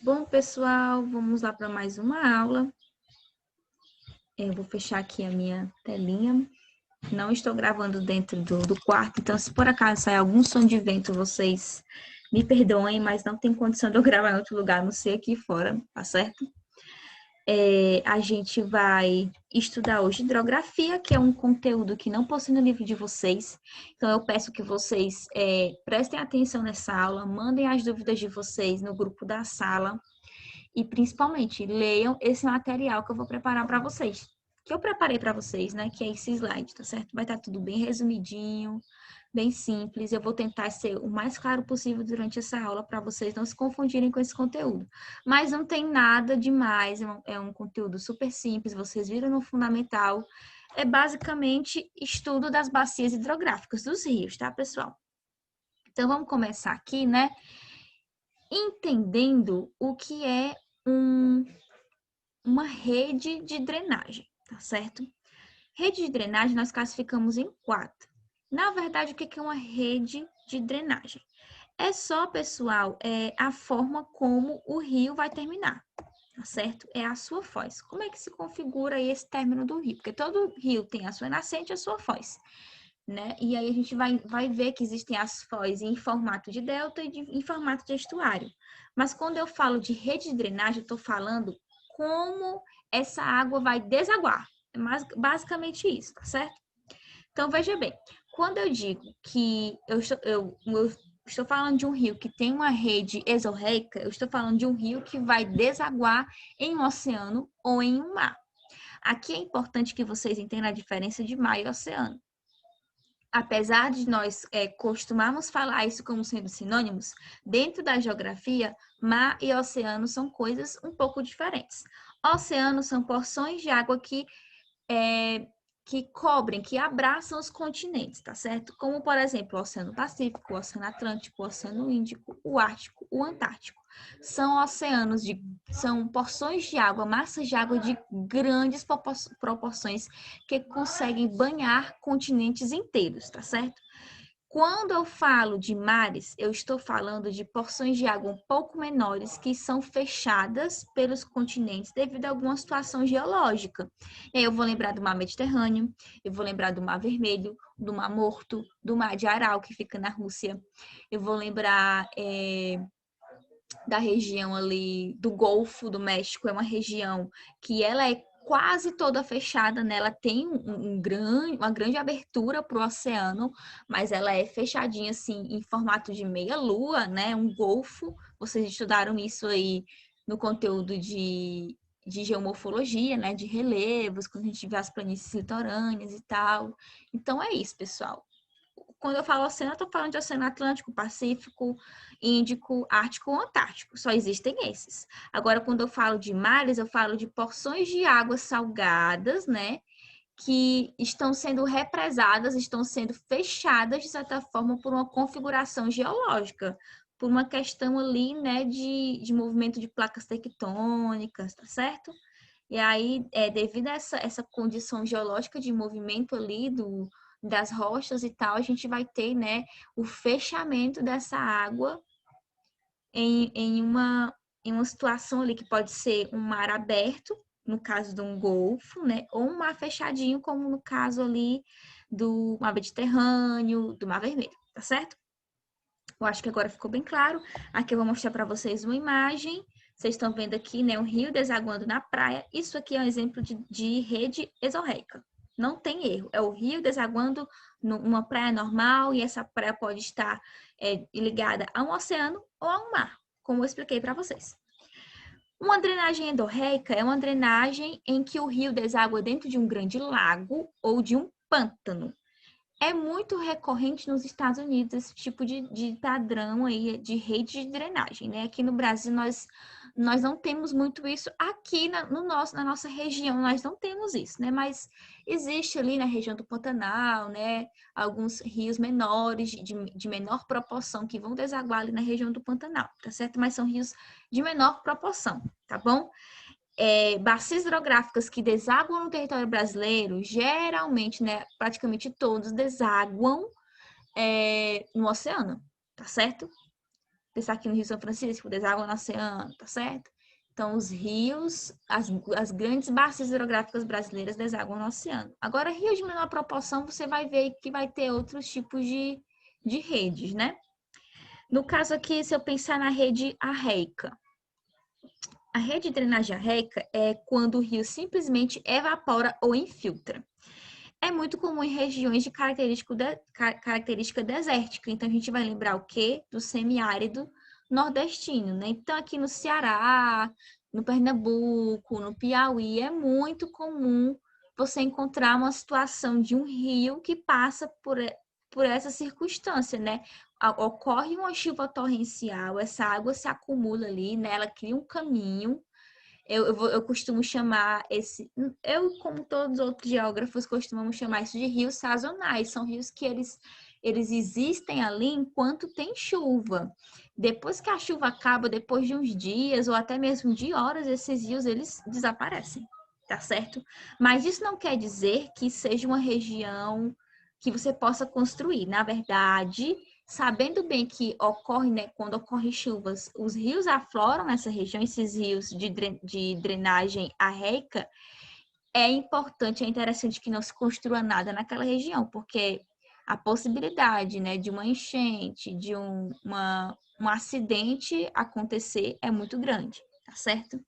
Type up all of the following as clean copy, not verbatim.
Bom, pessoal, vamos lá para mais uma aula. Eu vou fechar aqui a minha telinha. Não estou gravando dentro do quarto, então se por acaso sair algum som de vento, vocês me perdoem, mas não tem condição de eu gravar em outro lugar, a não ser aqui fora, tá certo? A gente vai estudar hoje hidrografia, que é um conteúdo que não possui no livro de vocês. Então, eu peço que vocês prestem atenção nessa aula, mandem as dúvidas de vocês no grupo da sala. E principalmente, leiam esse material que eu vou preparar para vocês. Que eu preparei para vocês, né? Que é esse slide, tá certo? Vai estar tudo bem resumidinho, bem simples. Eu vou tentar ser o mais claro possível durante essa aula para vocês não se confundirem com esse conteúdo. Mas não tem nada demais, é um conteúdo super simples. Vocês viram no fundamental. É basicamente estudo das bacias hidrográficas dos rios, tá, pessoal? Então, vamos começar aqui, né? Entendendo o que é uma rede de drenagem, tá certo? Rede de drenagem nós classificamos em 4. Na verdade, o que é uma rede de drenagem? É só, pessoal, a forma como o rio vai terminar, tá certo? É a sua foz. Como é que se configura esse término do rio? Porque todo rio tem a sua nascente e a sua foz, né? E aí a gente vai ver que existem as foz em formato de delta e em formato de estuário. Mas quando eu falo de rede de drenagem, eu estou falando como essa água vai desaguar. É basicamente isso, tá certo? Então, veja bem, quando eu digo que eu estou falando de um rio que tem uma rede exorreica, eu estou falando de um rio que vai desaguar em um oceano ou em um mar. Aqui é importante que vocês entendam a diferença de mar e oceano. Apesar de nós costumarmos falar isso como sendo sinônimos, dentro da geografia, mar e oceano são coisas um pouco diferentes. Oceanos são porções de água que cobrem, que abraçam os continentes, tá certo? Como, por exemplo, o Oceano Pacífico, o Oceano Atlântico, o Oceano Índico, o Ártico, o Antártico. São porções de água, massas de água de grandes proporções que conseguem banhar continentes inteiros, tá certo? Quando eu falo de mares, eu estou falando de porções de água um pouco menores que são fechadas pelos continentes devido a alguma situação geológica. E aí eu vou lembrar do Mar Mediterrâneo, eu vou lembrar do Mar Vermelho, do Mar Morto, do Mar de Aral, que fica na Rússia. Eu vou lembrar da região ali do Golfo do México, é uma região que ela é quase toda fechada, né? Ela tem uma grande abertura para o oceano, mas ela é fechadinha assim em formato de meia-lua, né? Um golfo. Vocês estudaram isso aí no conteúdo de geomorfologia, né? De relevos, quando a gente vê as planícies litorâneas e tal. Então é isso, pessoal. Quando eu falo oceano, eu estou falando de Oceano Atlântico, Pacífico, Índico, Ártico ou Antártico. Só existem esses. Agora, quando eu falo de mares, eu falo de porções de águas salgadas, né? Que estão sendo represadas, estão sendo fechadas, de certa forma, por uma configuração geológica, por uma questão ali, né, de movimento de placas tectônicas, tá certo? E aí, devido a essa condição geológica de movimento ali das rochas e tal, a gente vai ter, né, o fechamento dessa água em uma situação ali que pode ser um mar aberto, no caso de um golfo, né, ou um mar fechadinho, como no caso ali do mar Mediterrâneo, do Mar Vermelho, tá certo? Eu acho que agora ficou bem claro. Aqui eu vou mostrar para vocês uma imagem. Vocês estão vendo aqui, né, um rio desaguando na praia. Isso aqui é um exemplo de rede exorreica. Não tem erro. É o rio desaguando numa praia normal e essa praia pode estar ligada a um oceano ou a um mar, como eu expliquei para vocês. Uma drenagem endorreica é uma drenagem em que o rio deságua dentro de um grande lago ou de um pântano. É muito recorrente nos Estados Unidos esse tipo de padrão aí de rede de drenagem, né? Aqui no Brasil nós não temos muito isso. Aqui na nossa região nós não temos isso, né? Mas existe ali na região do Pantanal, né? Alguns rios menores, de menor proporção, que vão desaguar ali na região do Pantanal, tá certo? Mas são rios de menor proporção, tá bom? Bacias hidrográficas que desaguam no território brasileiro, geralmente, né, praticamente todos desaguam no oceano, tá certo? pensar aqui no Rio São Francisco, deságua no oceano, tá certo? Então, os rios, as grandes bacias hidrográficas brasileiras desaguam no oceano. Agora, rios de menor proporção, você vai ver que vai ter outros tipos de redes, né? No caso aqui, se eu pensar na rede arreica. A rede de drenagem arreica é quando o rio simplesmente evapora ou infiltra. É muito comum em regiões de característica desértica. Então, a gente vai lembrar o quê? Do semiárido nordestino, né? Então, aqui no Ceará, no Pernambuco, no Piauí, é muito comum você encontrar uma situação de um rio que passa por essa circunstância, né? Ocorre uma chuva torrencial, essa água se acumula ali, né? Ela cria um caminho. Eu costumo chamar como todos os outros geógrafos, costumamos chamar isso de rios sazonais. São rios que eles existem ali enquanto tem chuva. Depois que a chuva acaba, depois de uns dias ou até mesmo de horas, esses rios eles desaparecem, tá certo? Mas isso não quer dizer que seja uma região que você possa construir. Na verdade, sabendo bem que ocorre, né, quando ocorrem chuvas, os rios afloram nessa região, esses rios de drenagem arreica, é importante, é interessante que não se construa nada naquela região, porque a possibilidade, né, de uma enchente, de um acidente acontecer é muito grande, tá certo?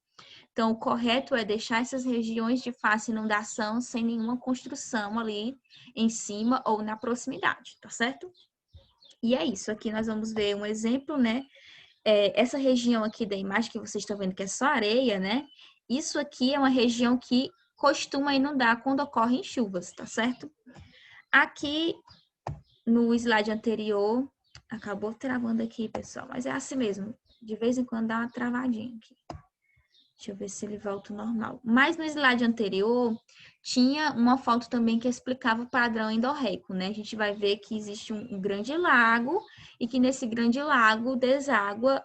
Então, o correto é deixar essas regiões de fácil inundação sem nenhuma construção ali em cima ou na proximidade, tá certo? E é isso, aqui nós vamos ver um exemplo, né? Essa região aqui da imagem que vocês estão vendo que é só areia, né? Isso aqui é uma região que costuma inundar quando ocorrem chuvas, tá certo? Aqui no slide anterior, acabou travando aqui, pessoal, mas é assim mesmo. De vez em quando dá uma travadinha aqui. Deixa eu ver se ele volta ao normal. Mas no slide anterior, tinha uma foto também que explicava o padrão endorreico, né? A gente vai ver que existe um grande lago e que nesse grande lago deságua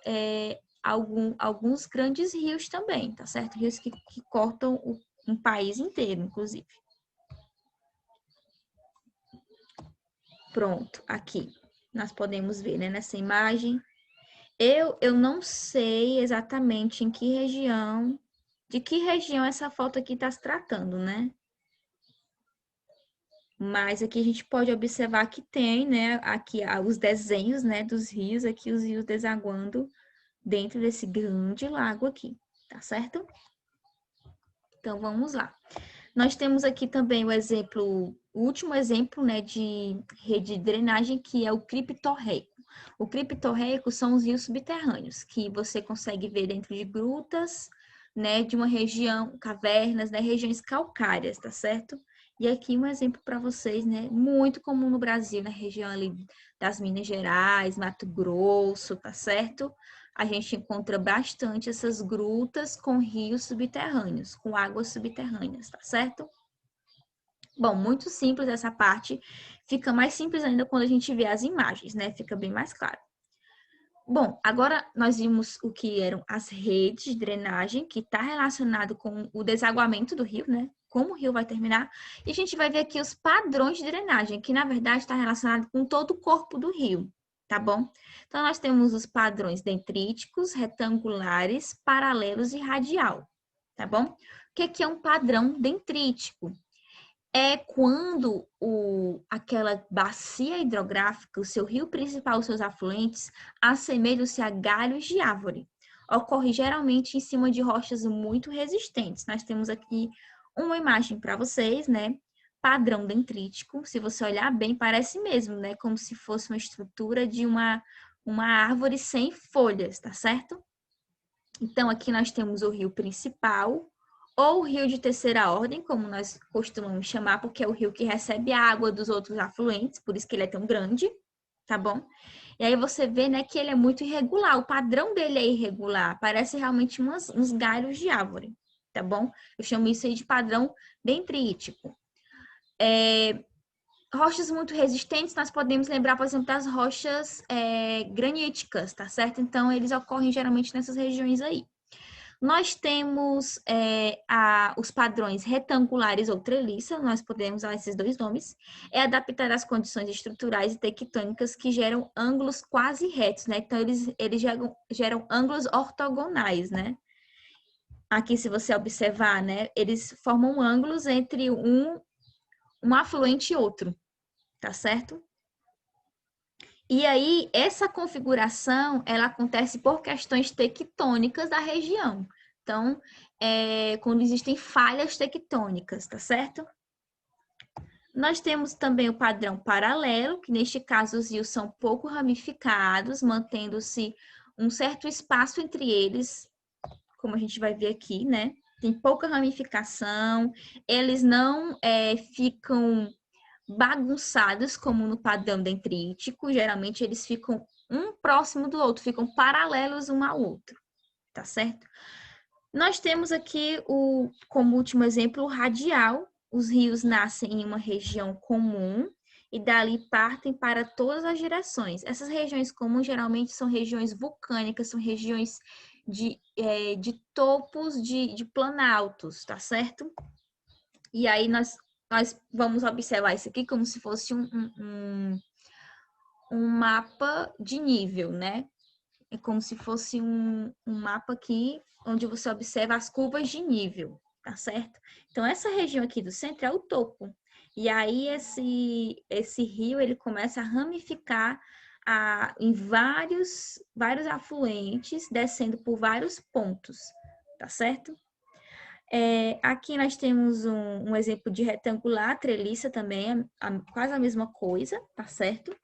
alguns grandes rios também, tá certo? Rios que cortam um país inteiro, inclusive. Pronto, aqui. Nós podemos ver, né, nessa imagem. Eu não sei exatamente em que região... De que região essa foto aqui está se tratando, né? Mas aqui a gente pode observar que tem, né, aqui os desenhos, né, dos rios, aqui os rios desaguando dentro desse grande lago aqui, tá certo? Então, vamos lá. Nós temos aqui também o último exemplo, né, de rede de drenagem, que é o criptorreico. O criptorreico são os rios subterrâneos, que você consegue ver dentro de grutas, né, de uma região, cavernas, né, regiões calcárias, tá certo? E aqui um exemplo para vocês, né, muito comum no Brasil, na região ali das Minas Gerais, Mato Grosso, tá certo? A gente encontra bastante essas grutas com rios subterrâneos, com águas subterrâneas, tá certo? Bom, muito simples essa parte. Fica mais simples ainda quando a gente vê as imagens, né? Fica bem mais claro. Bom, agora nós vimos o que eram as redes de drenagem, que está relacionado com o desaguamento do rio, né? Como o rio vai terminar. E a gente vai ver aqui os padrões de drenagem, que na verdade está relacionado com todo o corpo do rio, tá bom? Então, nós temos os padrões dendríticos, retangulares, paralelos e radial, tá bom? O que é um padrão dendrítico? É quando aquela bacia hidrográfica, o seu rio principal, os seus afluentes, assemelham-se a galhos de árvore. Ocorre geralmente em cima de rochas muito resistentes. Nós temos aqui uma imagem para vocês, né? Padrão dendrítico. Se você olhar bem, parece mesmo, né? Como se fosse uma estrutura de uma árvore sem folhas, tá certo? Então, aqui nós temos o rio principal, ou o rio de terceira ordem, como nós costumamos chamar, porque é o rio que recebe a água dos outros afluentes, por isso que ele é tão grande, tá bom? E aí você vê, né, que ele é muito irregular, o padrão dele é irregular, parece realmente uns galhos de árvore, tá bom? Eu chamo isso aí de padrão dendrítico. Rochas muito resistentes, nós podemos lembrar, por exemplo, das rochas graníticas, tá certo? Então, eles ocorrem geralmente nessas regiões aí. Nós temos os padrões retangulares ou treliça, nós podemos usar esses dois nomes. É adaptar às condições estruturais e tectônicas que geram ângulos quase retos, né? Então, eles geram ângulos ortogonais, né? Aqui, se você observar, né? Eles formam ângulos entre um afluente e outro, tá certo? E aí, essa configuração, ela acontece por questões tectônicas da região. Então, quando existem falhas tectônicas, tá certo? Nós temos também o padrão paralelo, que neste caso os rios são pouco ramificados, mantendo-se um certo espaço entre eles, como a gente vai ver aqui, né? Tem pouca ramificação, eles não ficam bagunçados, como no padrão dendrítico, geralmente eles ficam um próximo do outro, ficam paralelos um ao outro, tá certo? Nós temos aqui, como último exemplo, o radial. Os rios nascem em uma região comum e dali partem para todas as direções. Essas regiões comuns geralmente são regiões vulcânicas, são regiões de topos de planaltos, tá certo? E aí nós vamos observar isso aqui como se fosse um mapa de nível, né? É como se fosse um mapa aqui onde você observa as curvas de nível, tá certo? Então, essa região aqui do centro é o topo. E aí, esse rio, ele começa a ramificar em vários afluentes, descendo por vários pontos, tá certo? Aqui nós temos um exemplo de retangular, treliça também, quase a mesma coisa, tá certo?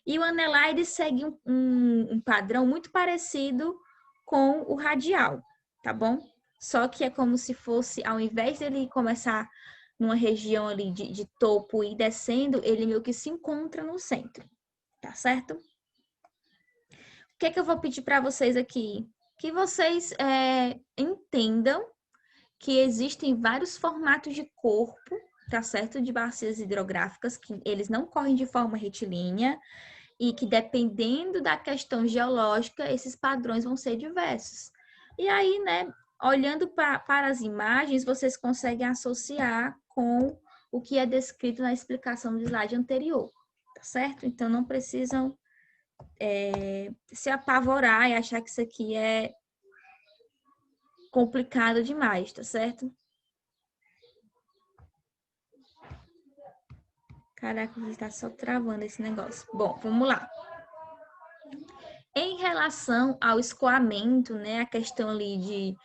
E o anelar, ele segue um padrão muito parecido com o radial, tá bom? Só que é como se fosse, ao invés dele começar numa região ali de topo e descendo, ele meio que se encontra no centro, tá certo? O que é que eu vou pedir para vocês aqui? Que vocês entendam que existem vários formatos de corpo, tá certo? De bacias hidrográficas, que eles não correm de forma retilínea e que, dependendo da questão geológica, esses padrões vão ser diversos. E aí, né, olhando para as imagens, vocês conseguem associar com o que é descrito na explicação do slide anterior, tá certo? Então, não precisam se apavorar e achar que isso aqui é complicado demais, tá certo? Caraca, está só travando esse negócio. Bom, vamos lá. Em relação ao escoamento, né, a questão ali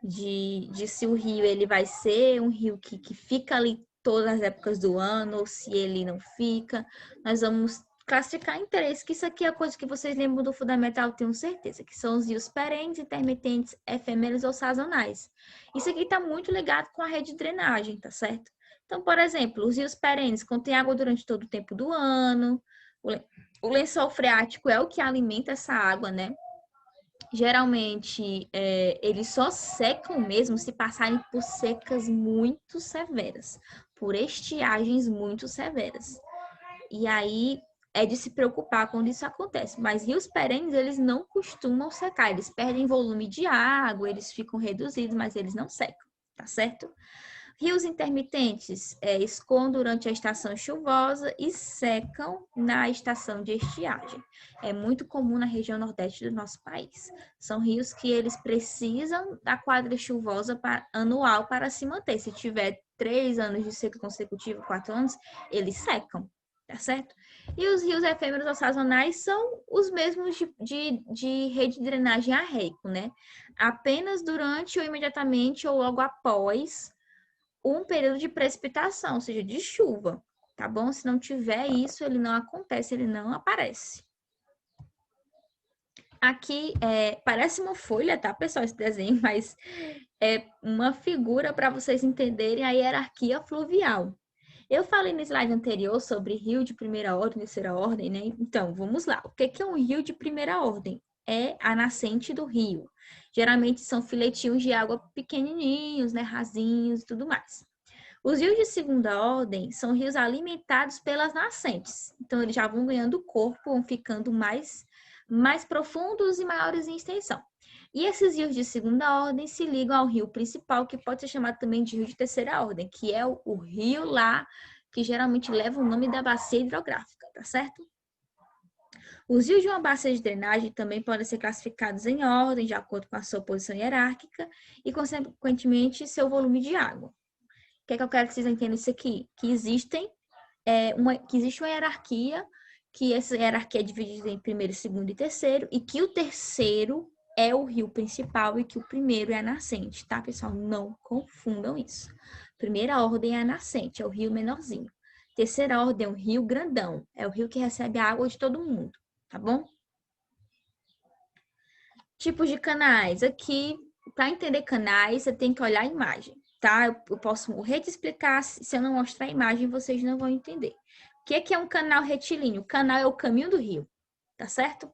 de se o rio ele vai ser um rio que fica ali todas as épocas do ano, ou se ele não fica, nós vamos classificar interesses, que isso aqui é a coisa que vocês lembram do fundamental, tenho certeza, que são os rios perenes, intermitentes, efêmeros ou sazonais. Isso aqui está muito ligado com a rede de drenagem, tá certo? Então, por exemplo, os rios perenes contêm água durante todo o tempo do ano, o lençol freático é o que alimenta essa água, né? Geralmente, eles só secam mesmo se passarem por secas muito severas, por estiagens muito severas. E aí é de se preocupar quando isso acontece. Mas rios perenes, eles não costumam secar, eles perdem volume de água, eles ficam reduzidos, mas eles não secam, tá certo? Rios intermitentes escoam durante a estação chuvosa e secam na estação de estiagem. É muito comum na região nordeste do nosso país. São rios que eles precisam da quadra chuvosa anual para se manter. Se tiver 3 anos de seca consecutiva, 4 anos, eles secam, tá certo? E os rios efêmeros ou sazonais são os mesmos de rede de drenagem arreico, né? Apenas durante ou imediatamente ou logo após um período de precipitação, ou seja, de chuva, tá bom? Se não tiver isso, ele não acontece, ele não aparece. Aqui parece uma folha, tá, pessoal, esse desenho, mas é uma figura para vocês entenderem a hierarquia fluvial. Eu falei no slide anterior sobre rio de primeira ordem, terceira ordem, né? Então, vamos lá. O que é um rio de primeira ordem? É a nascente do rio. Geralmente são filetinhos de água pequenininhos, né, rasinhos e tudo mais. Os rios de segunda ordem são rios alimentados pelas nascentes. Então, eles já vão ganhando corpo, vão ficando mais profundos e maiores em extensão. E esses rios de segunda ordem se ligam ao rio principal, que pode ser chamado também de rio de terceira ordem, que é o rio lá que geralmente leva o nome da bacia hidrográfica, tá certo? Os rios de uma bacia de drenagem também podem ser classificados em ordem, de acordo com a sua posição hierárquica e, consequentemente, seu volume de água. O que é que eu quero que vocês entendam isso aqui? Que existe uma hierarquia, que essa hierarquia é dividida em primeiro, segundo e terceiro, e que o terceiro é o rio principal e que o primeiro é a nascente, tá, pessoal? Não confundam isso. Primeira ordem é a nascente, é o rio menorzinho. Terceira ordem é o rio grandão, é o rio que recebe a água de todo mundo, tá bom? Tipos de canais. Aqui, para entender canais, você tem que olhar a imagem, tá? Eu posso morrer de explicar, se eu não mostrar a imagem, vocês não vão entender. O que é um canal retilíneo? O canal é o caminho do rio, tá certo?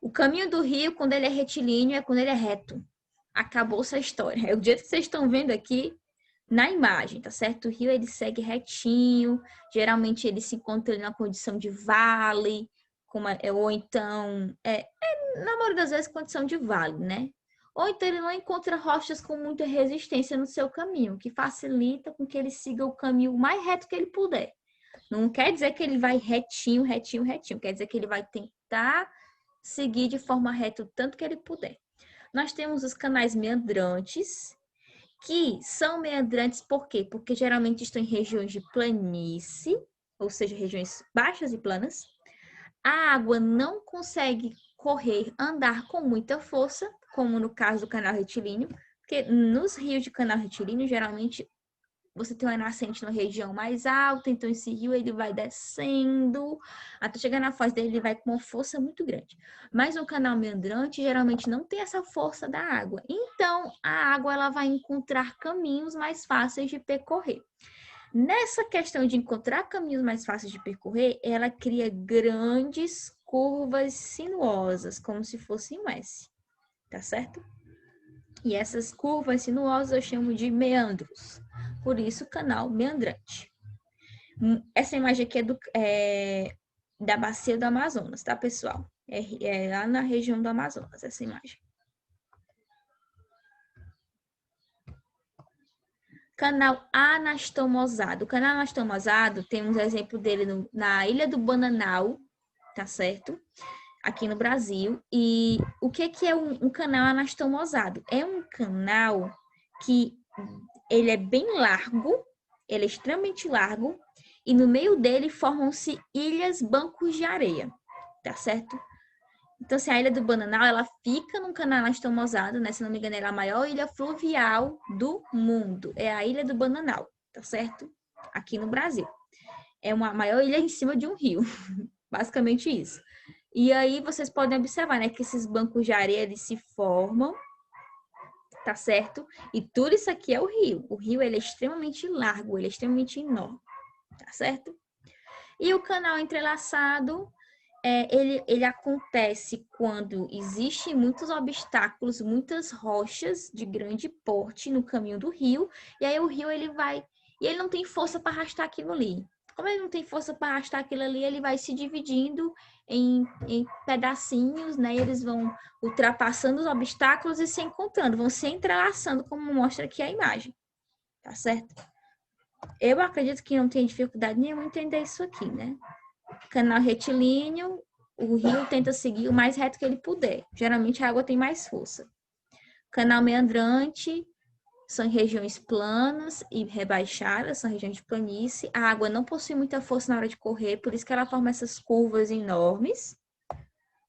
O caminho do rio, quando ele é retilíneo, é quando ele é reto. Acabou-se a história. É o jeito que vocês estão vendo aqui na imagem, tá certo? O rio, ele segue retinho. Geralmente, ele se encontra na condição de vale, ou então, na maioria das vezes, condição de vale, né? Ou então, ele não encontra rochas com muita resistência no seu caminho, que facilita com que ele siga o caminho mais reto que ele puder. Não quer dizer que ele vai retinho, retinho, retinho. Quer dizer que ele vai tentar seguir de forma reta o tanto que ele puder. Nós temos os canais meandrantes, que são meandrantes por quê? Porque geralmente estão em regiões de planície, ou seja, regiões baixas e planas. A água não consegue correr, andar com muita força, como no caso do canal retilíneo, porque nos rios de canal retilíneo, geralmente você tem uma nascente na região mais alta, então esse rio ele vai descendo, até chegar na foz dele, ele vai com uma força muito grande. Mas no canal meandrante, geralmente não tem essa força da água. Então, a água ela vai encontrar caminhos mais fáceis de percorrer. Nessa questão de encontrar caminhos mais fáceis de percorrer, ela cria grandes curvas sinuosas, como se fosse um S, tá certo? E essas curvas sinuosas eu chamo de meandros. Por isso, canal meandrante. Essa imagem aqui é da bacia do Amazonas, tá, pessoal? É lá na região do Amazonas, essa imagem. Canal anastomosado. O canal anastomosado, temos exemplo dele na Ilha do Bananal, tá certo? Aqui no Brasil. E o que é um canal anastomosado? É um canal que ele é bem largo, ele é extremamente largo, e no meio dele formam-se ilhas, bancos de areia, tá certo? Então, assim, a Ilha do Bananal, ela fica num canal anastomosado, né? Se não me engano, ela é a maior ilha fluvial do mundo. É a Ilha do Bananal, tá certo? Aqui no Brasil. É uma maior ilha em cima de um rio. Basicamente isso. E aí, vocês podem observar, né? Que esses bancos de areia, eles se formam, tá certo? E tudo isso aqui é o rio. O rio, ele é extremamente largo, ele é extremamente enorme, tá certo? E o canal entrelaçado, ele acontece quando existem muitos obstáculos, muitas rochas de grande porte no caminho do rio, e aí o rio ele vai, e ele não tem força para arrastar aquilo ali. Como ele não tem força para arrastar aquilo ali, ele vai se dividindo em pedacinhos, né? E eles vão ultrapassando os obstáculos e se encontrando, vão se entrelaçando, como mostra aqui a imagem, tá certo? Eu acredito que não tem dificuldade nenhuma em entender isso aqui, né? Canal retilíneo, o rio tenta seguir o mais reto que ele puder. Geralmente a água tem mais força. Canal meandrante são regiões planas e rebaixadas, são regiões de planície. A água não possui muita força na hora de correr, por isso que ela forma essas curvas enormes.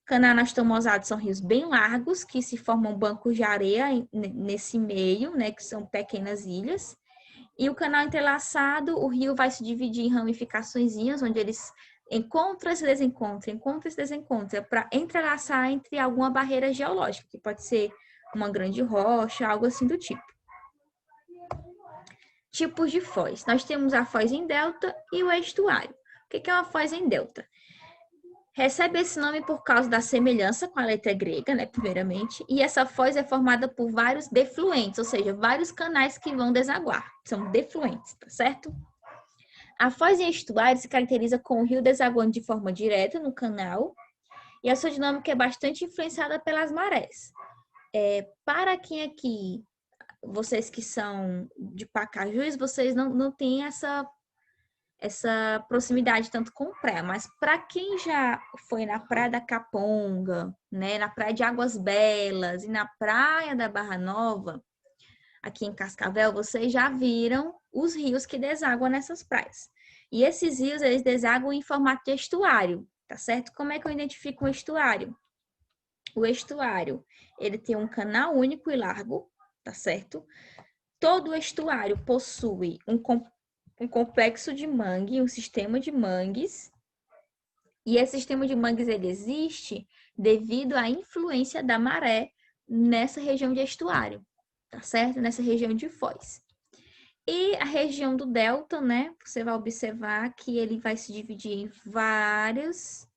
Canal anastomosado são rios bem largos, que se formam bancos de areia nesse meio, né, que são pequenas ilhas. E o canal entrelaçado, o rio vai se dividir em ramificaçõezinhas, onde eles encontra e se desencontra, para entrelaçar entre alguma barreira geológica, que pode ser uma grande rocha, algo assim do tipo. Tipos de foz. Nós temos a foz em delta e o estuário. O que é uma foz em delta? Recebe esse nome por causa da semelhança com a letra grega, né, primeiramente, e essa foz é formada por vários defluentes, ou seja, vários canais que vão desaguar. São defluentes, tá certo? A foz em estuário se caracteriza com o rio desaguando de forma direta no canal e a sua dinâmica é bastante influenciada pelas marés. Para quem aqui, vocês que são de Pacajus, vocês não têm essa proximidade tanto com praia, mas para quem já foi na Praia da Caponga, né, na Praia de Águas Belas e na Praia da Barra Nova, aqui em Cascavel, vocês já viram os rios que desaguam nessas praias. E esses rios, eles desaguam em formato de estuário, tá certo? Como é que eu identifico um estuário? O estuário, ele tem um canal único e largo, tá certo? Todo o estuário possui um complexo de mangue, um sistema de mangues. E esse sistema de mangues ele existe devido à influência da maré nessa região de estuário, tá certo? Nessa região de foz. E a região do delta, né? Você vai observar que ele vai se dividir em vários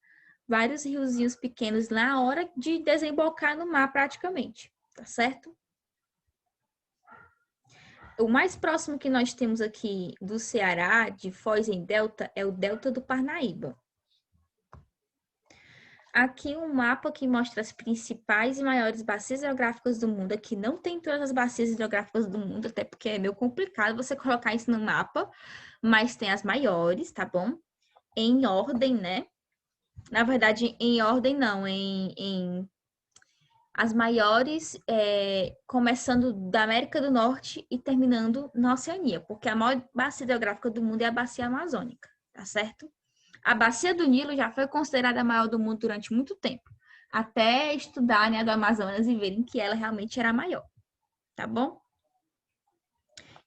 riozinhos pequenos na hora de desembocar no mar praticamente, tá certo? O mais próximo que nós temos aqui do Ceará, de foz em delta, é o delta do Parnaíba. Aqui um mapa que mostra as principais e maiores bacias hidrográficas do mundo. Aqui não tem todas as bacias hidrográficas do mundo, até porque é meio complicado você colocar isso no mapa, mas tem as maiores, tá bom? Em ordem, né? Na verdade, em ordem não, as maiores, começando da América do Norte e terminando na Oceania, porque a maior bacia hidrográfica do mundo é a bacia amazônica, tá certo? A bacia do Nilo já foi considerada a maior do mundo durante muito tempo, até estudarem a do Amazonas e verem que ela realmente era a maior, tá bom?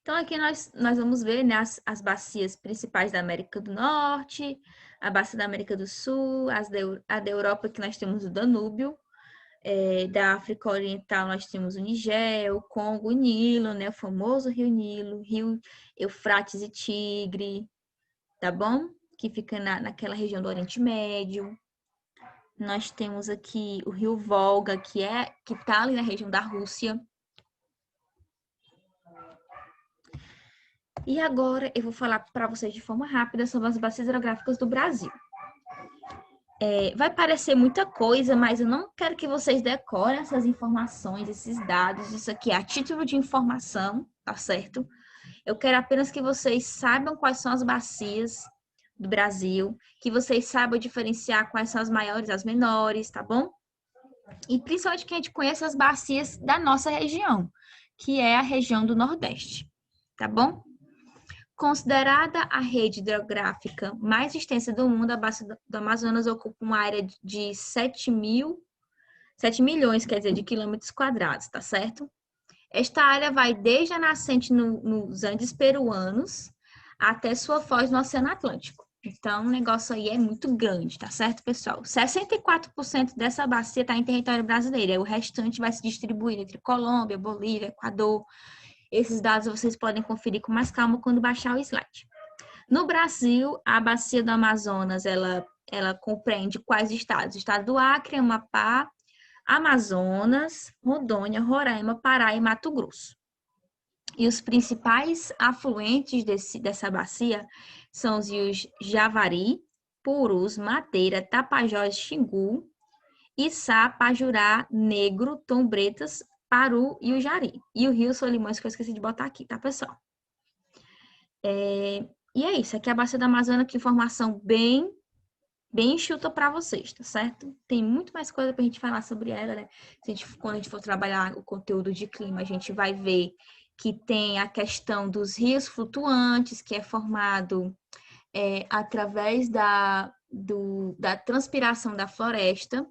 Então, aqui nós vamos ver, né, as bacias principais da América do Norte, a bacia da América do Sul, a da Europa, que nós temos o Danúbio, da África Oriental nós temos o Nigéria, o Congo, o Nilo, né, o famoso Rio Nilo, Rio Eufrates e Tigre, tá bom? Que fica naquela região do Oriente Médio. Nós temos aqui o Rio Volga, que tá ali na região da Rússia. E agora eu vou falar para vocês de forma rápida sobre as bacias hidrográficas do Brasil. Vai parecer muita coisa, mas eu não quero que vocês decorem essas informações, esses dados. Isso aqui é a título de informação, tá certo? Eu quero apenas que vocês saibam quais são as bacias do Brasil, que vocês saibam diferenciar quais são as maiores e as menores, tá bom? E principalmente que a gente conheça as bacias da nossa região, que é a região do Nordeste, tá bom? Considerada a rede hidrográfica mais extensa do mundo, a bacia do Amazonas ocupa uma área de 7 milhões, quer dizer, de quilômetros quadrados, tá certo? Esta área vai desde a nascente nos Andes peruanos até sua foz no Oceano Atlântico. Então, o negócio aí é muito grande, tá certo, pessoal? 64% dessa bacia está em território brasileiro, e o restante vai se distribuir entre Colômbia, Bolívia, Equador. Esses dados vocês podem conferir com mais calma quando baixar o slide. No Brasil, a bacia do Amazonas, ela compreende quais estados? O estado do Acre, Amapá, Amazonas, Rondônia, Roraima, Pará e Mato Grosso. E os principais afluentes dessa bacia são os rios Javari, Purus, Madeira, Tapajós, Xingu, Içá, Pajurá, Negro, Tombretas, Paru e o Jari. E o rio Solimões, que eu esqueci de botar aqui, tá, pessoal? E é isso. Aqui é a Bacia da Amazônia, que informação bem enxuta para vocês, tá certo? Tem muito mais coisa pra gente falar sobre ela, né? Quando a gente for trabalhar o conteúdo de clima, a gente vai ver que tem a questão dos rios flutuantes, que é formado através da transpiração da floresta.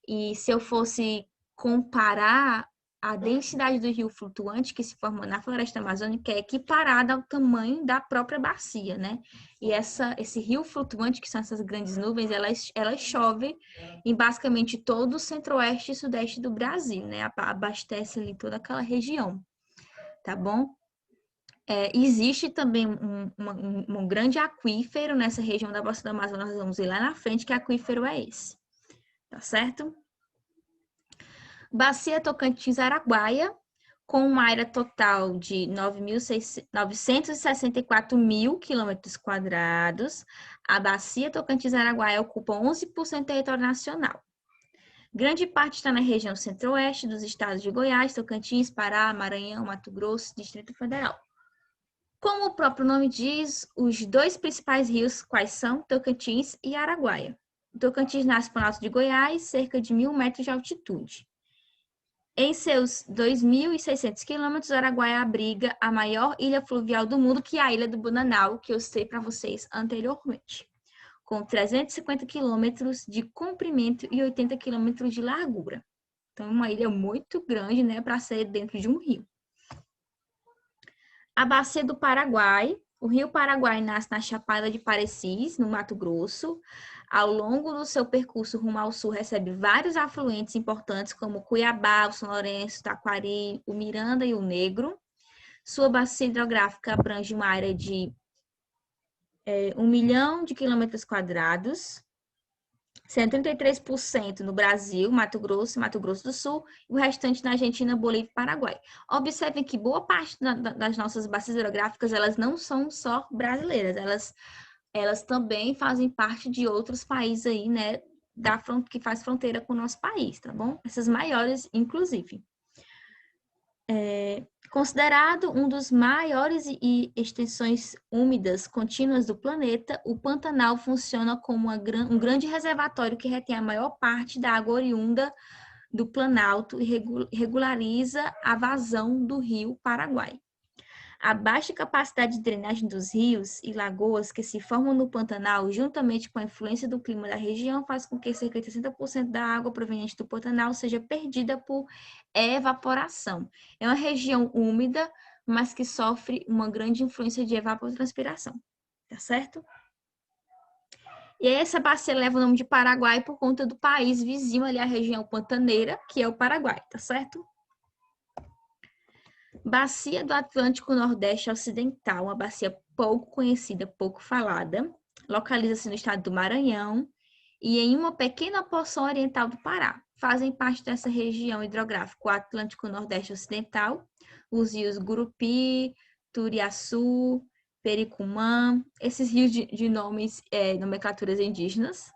E se eu fosse comparar a densidade do rio flutuante que se forma na floresta amazônica é equiparada ao tamanho da própria bacia, né? E esse rio flutuante, que são essas grandes nuvens, elas chovem em basicamente todo o centro-oeste e sudeste do Brasil, né? Abastece ali toda aquela região, tá bom? Existe também um grande aquífero nessa região da Bacia do Amazonas, nós vamos ver lá na frente que aquífero é esse, tá certo? Bacia Tocantins-Araguaia, com uma área total de 964 mil quilômetros quadrados, a Bacia Tocantins-Araguaia ocupa 11% do território nacional. Grande parte está na região centro-oeste dos estados de Goiás, Tocantins, Pará, Maranhão, Mato Grosso, Distrito Federal. Como o próprio nome diz, os dois principais rios quais são Tocantins e Araguaia. O Tocantins nasce no alto de Goiás, cerca de 1.000 metros de altitude. Em seus 2.600 quilômetros, o Araguaia abriga a maior ilha fluvial do mundo, que é a Ilha do Bananal, que eu citei para vocês anteriormente, com 350 quilômetros de comprimento e 80 quilômetros de largura. Então, uma ilha muito grande, né, para ser dentro de um rio. A Bacia do Paraguai. O Rio Paraguai nasce na Chapada de Parecis, no Mato Grosso. Ao longo do seu percurso rumo ao sul, recebe vários afluentes importantes, como Cuiabá, o São Lourenço, Taquari, o Miranda e o Negro. Sua bacia hidrográfica abrange uma área de 1 milhão de quilômetros quadrados, sendo 33% no Brasil, Mato Grosso e Mato Grosso do Sul, e o restante na Argentina, Bolívia e Paraguai. Observem que boa parte das nossas bacias hidrográficas, elas não são só brasileiras, elas também fazem parte de outros países aí, né, que faz fronteira com o nosso país, tá bom? Essas maiores, inclusive. Considerado um dos maiores e extensões úmidas contínuas do planeta, o Pantanal funciona como um grande reservatório que retém a maior parte da água oriunda do Planalto e regulariza a vazão do rio Paraguai. A baixa capacidade de drenagem dos rios e lagoas que se formam no Pantanal, juntamente com a influência do clima da região, faz com que cerca de 60% da água proveniente do Pantanal seja perdida por evaporação. É uma região úmida, mas que sofre uma grande influência de evapotranspiração, tá certo? E essa bacia leva o nome de Paraguai por conta do país vizinho ali, a região pantaneira, que é o Paraguai, tá certo? Bacia do Atlântico Nordeste Ocidental, uma bacia pouco conhecida, pouco falada, localiza-se no estado do Maranhão e em uma pequena porção oriental do Pará. Fazem parte dessa região hidrográfica o Atlântico Nordeste Ocidental, os rios Gurupi, Turiaçu, Pericumã, esses rios de nomes, nomenclaturas indígenas,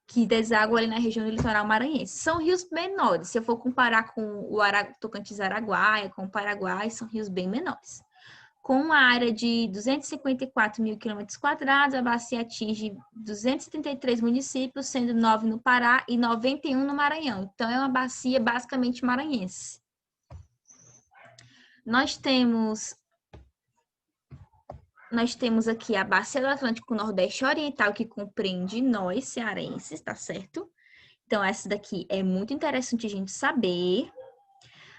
que deságua ali na região do litoral maranhense. São rios menores, se eu for comparar com o Tocantins Araguaia, com o Paraguai, são rios bem menores. Com uma área de 254 mil quilômetros quadrados, a bacia atinge 233 municípios, sendo 9 no Pará e 91 no Maranhão. Então, é uma bacia basicamente maranhense. Nós temos aqui a Bacia do Atlântico Nordeste Oriental, que compreende nós, cearenses, tá certo? Então, essa daqui é muito interessante a gente saber.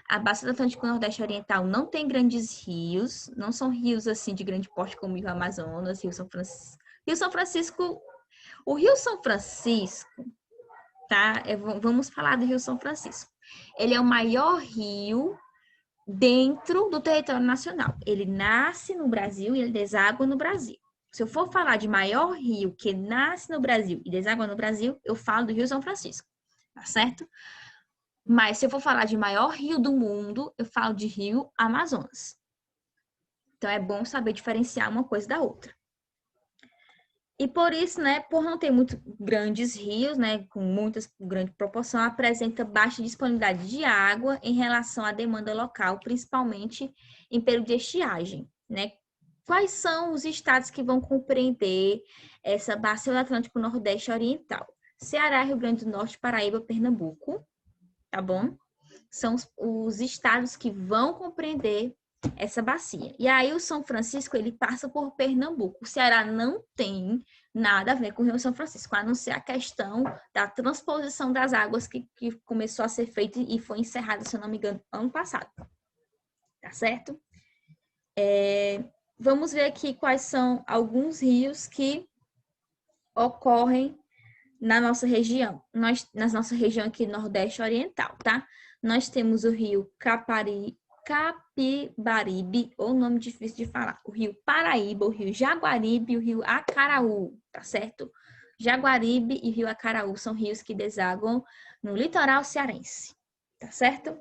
A Bacia do Atlântico Nordeste Oriental não tem grandes rios, não são rios, assim, de grande porte como o Rio Amazonas, Rio São Francisco. O Rio São Francisco, tá? Vamos falar do Rio São Francisco. Ele é o maior rio dentro do território nacional. Ele nasce no Brasil e ele deságua no Brasil. Se eu for falar de maior rio que nasce no Brasil e deságua no Brasil, eu falo do Rio São Francisco, tá certo? Mas se eu for falar de maior rio do mundo, eu falo de Rio Amazonas. Então é bom saber diferenciar uma coisa da outra. E por isso, né, por não ter muito grandes rios, né, com grande proporção, apresenta baixa disponibilidade de água em relação à demanda local, principalmente em período de estiagem, né? Quais são os estados que vão compreender essa bacia do Atlântico Nordeste Oriental? Ceará, Rio Grande do Norte, Paraíba, Pernambuco, tá bom? São os estados que vão compreender essa bacia. E aí o São Francisco, ele passa por Pernambuco. O Ceará não tem nada a ver com o Rio São Francisco, a não ser a questão da transposição das águas que começou a ser feita e foi encerrada, se eu não me engano, ano passado. Tá certo? Vamos ver aqui quais são alguns rios que ocorrem na nossa região. Na nossa região aqui, Nordeste Oriental, tá? Nós temos o rio Capibaribe, ou nome difícil de falar, o rio Paraíba, o rio Jaguaribe e o rio Acaraú, tá certo? Jaguaribe e rio Acaraú são rios que desaguam no litoral cearense, tá certo?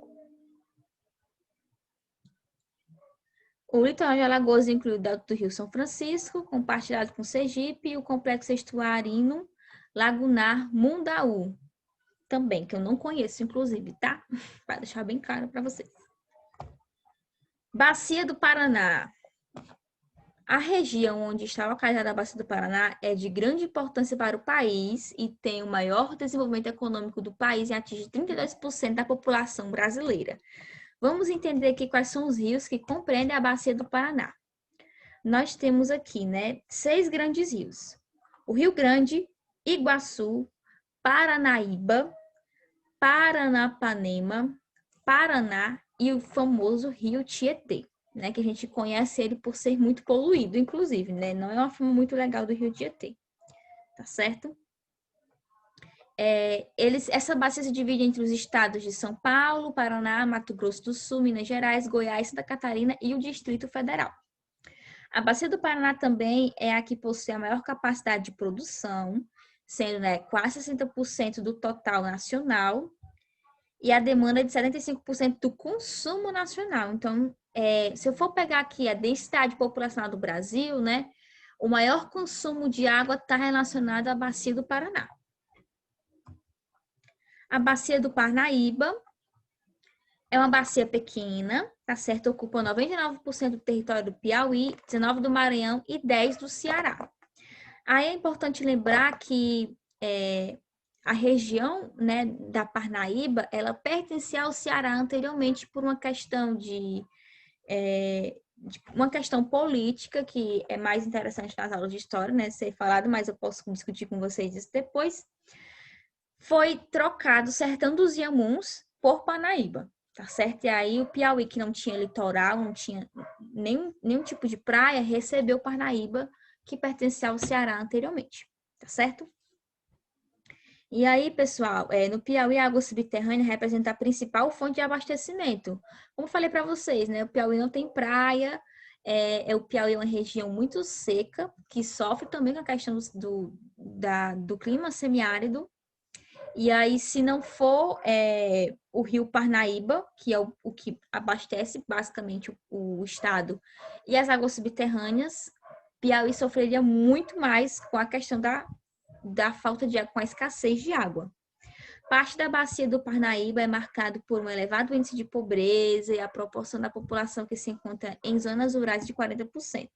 O litoral de Alagoas inclui o delta do rio São Francisco, compartilhado com Sergipe, e o complexo estuarino lagunar Mundaú. também, que eu não conheço, inclusive, tá? Para deixar bem claro para vocês. Bacia do Paraná. A região onde está localizada a Bacia do Paraná é de grande importância para o país e tem o maior desenvolvimento econômico do país e atinge 32% da população brasileira. Vamos entender aqui quais são os rios que compreendem a Bacia do Paraná. Nós temos aqui, né, 6 grandes rios. O Rio Grande, Iguaçu, Paranaíba, Paranapanema, Paraná e o famoso Rio Tietê, né, que a gente conhece ele por ser muito poluído, inclusive, né? Não é uma forma muito legal do Rio Tietê, tá certo? Essa bacia se divide entre os estados de São Paulo, Paraná, Mato Grosso do Sul, Minas Gerais, Goiás, Santa Catarina e o Distrito Federal. A Bacia do Paraná também é a que possui a maior capacidade de produção, sendo, né, quase 60% do total nacional, e a demanda é de 75% do consumo nacional. Então, se eu for pegar aqui a densidade populacional do Brasil, né, o maior consumo de água está relacionado à Bacia do Paraná. A Bacia do Parnaíba é uma bacia pequena, tá certo? Ocupa 99% do território do Piauí, 19% do Maranhão e 10% do Ceará. Aí é importante lembrar que a região, né, da Parnaíba, ela pertencia ao Ceará anteriormente por uma questão uma questão política, que é mais interessante nas aulas de história, né, ser falado, mas eu posso discutir com vocês isso depois. Foi trocado o Sertão dos Inhamuns por Parnaíba, tá certo? E aí o Piauí, que não tinha litoral, não tinha nenhum tipo de praia, recebeu Parnaíba, que pertencia ao Ceará anteriormente, tá certo? E aí, pessoal, no Piauí, a água subterrânea representa a principal fonte de abastecimento. Como eu falei para vocês, né? O Piauí não tem praia, o Piauí é uma região muito seca, que sofre também com a questão do clima semiárido. E aí, se não for o rio Parnaíba, que é o que abastece basicamente o estado, e as águas subterrâneas, Piauí sofreria muito mais com a questão da falta de água, com a escassez de água. Parte da bacia do Parnaíba é marcado por um elevado índice de pobreza e a proporção da população que se encontra em zonas rurais de 40%,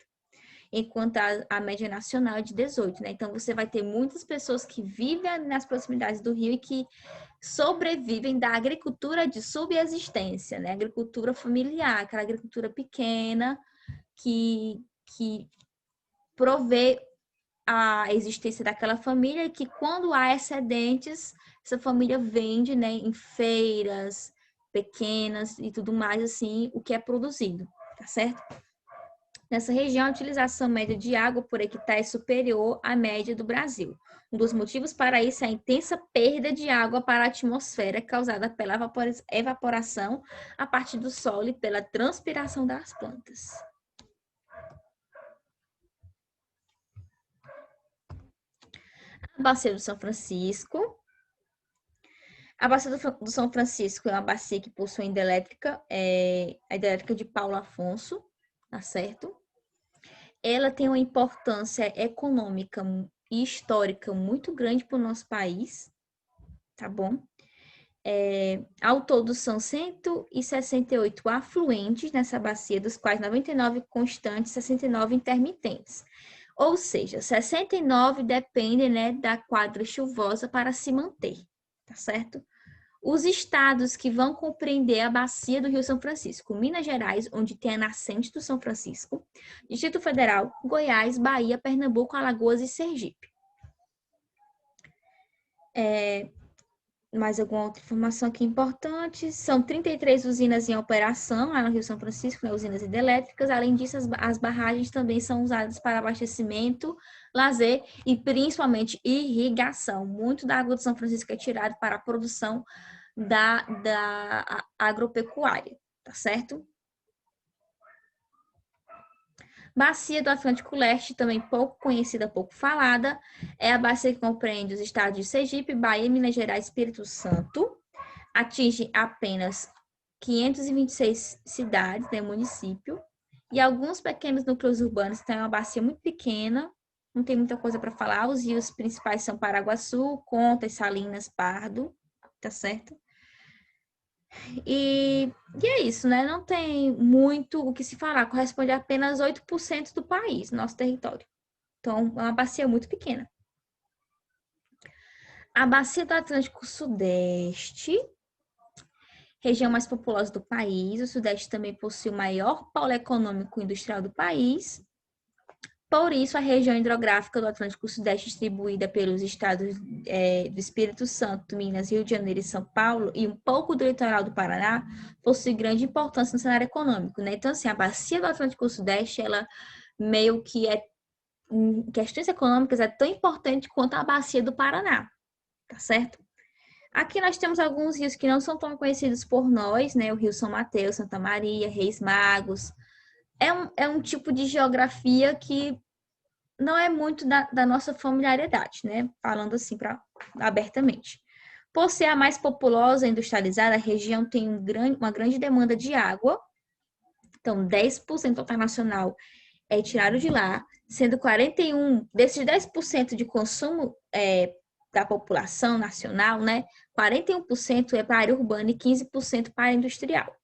enquanto a média nacional é de 18%, né? Então, você vai ter muitas pessoas que vivem nas proximidades do rio e que sobrevivem da agricultura de subsistência, né? Agricultura familiar, aquela agricultura pequena que provê a existência daquela família e que quando há excedentes, essa família vende, né, em feiras pequenas e tudo mais, assim, o que é produzido, tá certo? Nessa região, a utilização média de água por hectare é superior à média do Brasil. Um dos motivos para isso é a intensa perda de água para a atmosfera causada pela evaporação a partir do solo e pela transpiração das plantas. A Bacia do São Francisco. A Bacia do São Francisco é uma bacia que possui hidrelétrica, a hidrelétrica de Paulo Afonso, tá certo? Ela tem uma importância econômica e histórica muito grande para o nosso país, tá bom? Ao todo, são 168 afluentes nessa bacia, dos quais 99 constantes e 69 intermitentes. Ou seja, 69 dependem, né, da quadra chuvosa para se manter, tá certo? Os estados que vão compreender a bacia do Rio São Francisco: Minas Gerais, onde tem a nascente do São Francisco, Distrito Federal, Goiás, Bahia, Pernambuco, Alagoas e Sergipe. Mais alguma outra informação aqui importante? São 33 usinas em operação lá no Rio São Francisco, né, usinas hidrelétricas. Além disso, as barragens também são usadas para abastecimento, lazer e principalmente irrigação. Muito da água do São Francisco é tirada para a produção da agropecuária, tá certo? Bacia do Atlântico Leste, também pouco conhecida, pouco falada, é a bacia que compreende os estados de Sergipe, Bahia, Minas Gerais e Espírito Santo. Atinge apenas 526 cidades, né, município, e alguns pequenos núcleos urbanos. Então, é uma bacia muito pequena, não tem muita coisa para falar. Os rios principais são Paraguaçu, Contas, Salinas, Pardo. tá certo? E é isso, né? Não tem muito o que se falar, corresponde a apenas 8% do país, nosso território. Então, é uma bacia muito pequena. A bacia do Atlântico Sudeste, região mais populosa do país. O Sudeste também possui o maior polo econômico e industrial do país. Por isso, a região hidrográfica do Atlântico Sudeste, distribuída pelos estados do Espírito Santo, Minas, Rio de Janeiro e São Paulo, e um pouco do litoral do Paraná, possui grande importância no cenário econômico, né? Então, assim, a bacia do Atlântico Sudeste, ela meio que em questões econômicas, é tão importante quanto a bacia do Paraná, tá certo? Aqui nós temos alguns rios que não são tão conhecidos por nós, né? O Rio São Mateus, Santa Maria, Reis Magos. É um tipo de geografia que não é muito da nossa familiaridade, né? Falando assim abertamente. Por ser a mais populosa e industrializada, a região tem uma grande demanda de água. Então, 10% do total nacional é tirado de lá, sendo 41% desses 10% de consumo da população nacional, né? 41% é para a área urbana e 15% para a industrial.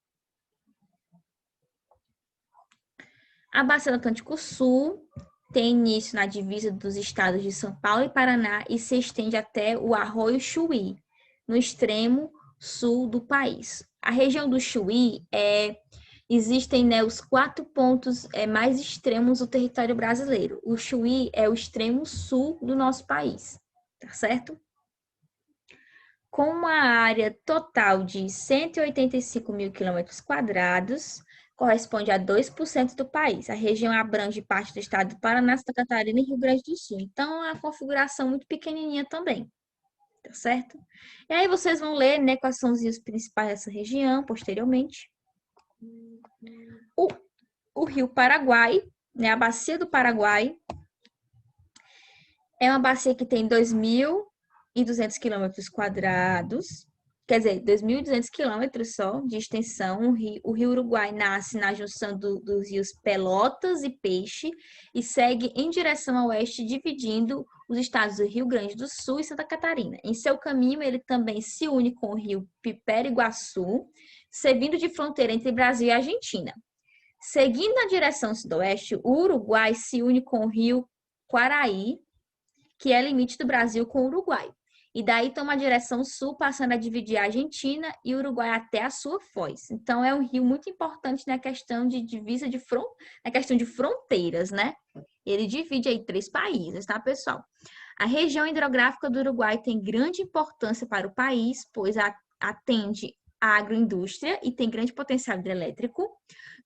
A Bacia do Atlântico Sul tem início na divisa dos estados de São Paulo e Paraná e se estende até o Arroio Chuí, no extremo sul do país. A região do Chuí existem, né, os 4 pontos mais extremos do território brasileiro. O Chuí é o extremo sul do nosso país, tá certo? Com uma área total de 185 mil quilômetros quadrados, corresponde a 2% do país. A região abrange parte do estado do Paraná, Santa Catarina e Rio Grande do Sul. Então, é uma configuração muito pequenininha também, tá certo? E aí vocês vão ler, né, quais são os rios principais dessa região, posteriormente. O Rio Paraguai, né, a Bacia do Paraguai, é uma bacia que tem 2.200 quilômetros quadrados, quer dizer, 2.200 quilômetros só de extensão. O Rio Uruguai nasce na junção dos rios Pelotas e Peixe e segue em direção ao oeste, dividindo os estados do Rio Grande do Sul e Santa Catarina. Em seu caminho, ele também se une com o rio Pipera-Iguaçu, servindo de fronteira entre Brasil e Argentina. Seguindo na direção sudoeste, o Uruguai se une com o rio Quaraí, que é limite do Brasil com o Uruguai. E daí toma a direção sul, passando a dividir a Argentina e o Uruguai até a sua foz. Então, é um rio muito importante na questão de divisa na questão de fronteiras, né? Ele divide aí 3 países, tá, pessoal? A região hidrográfica do Uruguai tem grande importância para o país, pois atende a agroindústria e tem grande potencial hidrelétrico.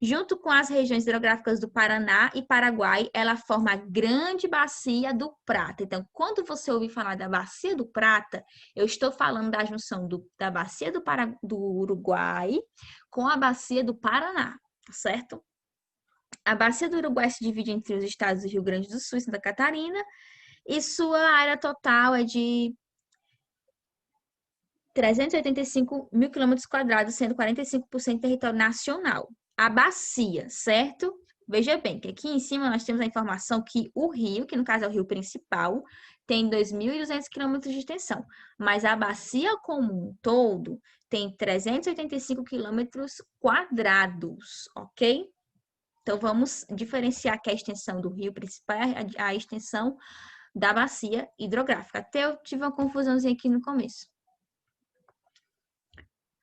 Junto com as regiões hidrográficas do Paraná e Paraguai, ela forma a grande bacia do Prata. Então, quando você ouvir falar da bacia do Prata, eu estou falando da junção da bacia do Uruguai com a bacia do Paraná, tá certo? A bacia do Uruguai se divide entre os estados do Rio Grande do Sul e Santa Catarina, e sua área total é de 385 mil quilômetros quadrados, sendo 45% território nacional. A bacia, certo? Veja bem, que aqui em cima nós temos a informação que o rio, que no caso é o rio principal, tem 2.200 quilômetros de extensão, mas a bacia como um todo tem 385 quilômetros quadrados, ok? Então, vamos diferenciar que a extensão do rio principal é a extensão da bacia hidrográfica. Até eu tive uma confusãozinha aqui no começo.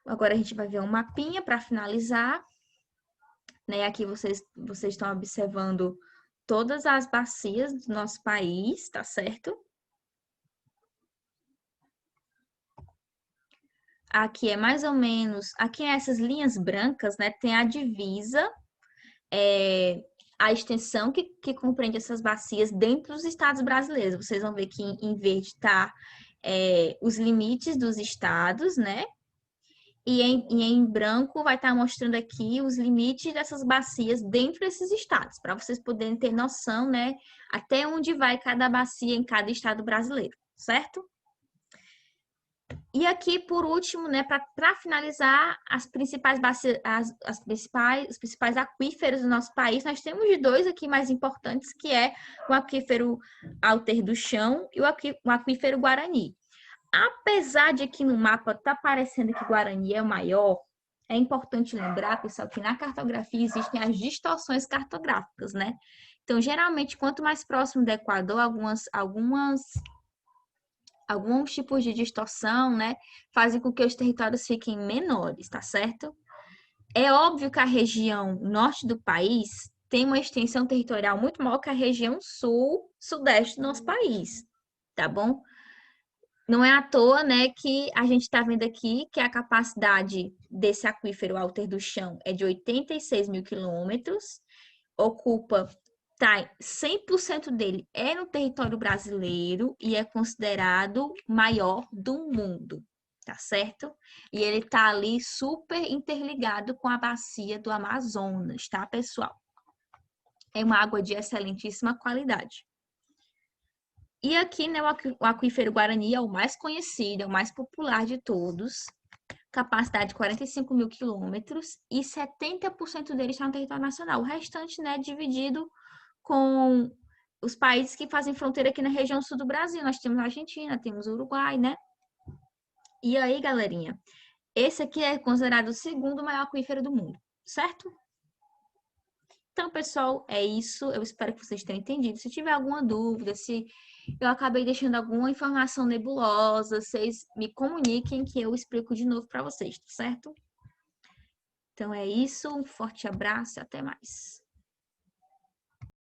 Agora a gente vai ver um mapinha para finalizar. Né? Aqui vocês estão observando todas as bacias do nosso país, tá certo? Aqui é mais ou menos, aqui essas linhas brancas, né? Tem a divisa, a extensão que compreende essas bacias dentro dos estados brasileiros. Vocês vão ver que em verde está os limites dos estados, né? E em branco vai estar mostrando aqui os limites dessas bacias dentro desses estados, para vocês poderem ter noção, né, até onde vai cada bacia em cada estado brasileiro, certo? E aqui, por último, né, para finalizar, as principais bacias, os principais aquíferos do nosso país, nós temos de 2 aqui mais importantes, que é o aquífero Alter do Chão e o aquífero Guarani. Apesar de aqui no mapa tá parecendo que Guarani é o maior, é importante lembrar, pessoal, que na cartografia existem as distorções cartográficas, né? Então, geralmente, quanto mais próximo do Equador, alguns tipos de distorção, né, fazem com que os territórios fiquem menores, tá certo? É óbvio que a região norte do país tem uma extensão territorial muito maior que a região sul-sudeste do nosso país, tá bom? Não é à toa, né, que a gente está vendo aqui que a capacidade desse aquífero Alter do Chão é de 86 mil quilômetros, ocupa, tá, 100% dele é no território brasileiro e é considerado maior do mundo, tá certo? E ele tá ali super interligado com a bacia do Amazonas, tá, pessoal? É uma água de excelentíssima qualidade. E aqui, né, o aquífero Guarani é o mais conhecido, é o mais popular de todos. Capacidade de 45 mil quilômetros e 70% dele está no território nacional. O restante, né, dividido com os países que fazem fronteira aqui na região sul do Brasil. Nós temos a Argentina, temos o Uruguai, né? E aí, galerinha, esse aqui é considerado o segundo maior aquífero do mundo, certo? Então, pessoal, é isso. Eu espero que vocês tenham entendido. Se tiver alguma dúvida, se eu acabei deixando alguma informação nebulosa, vocês me comuniquem que eu explico de novo para vocês, certo? Então é isso. Um forte abraço e até mais.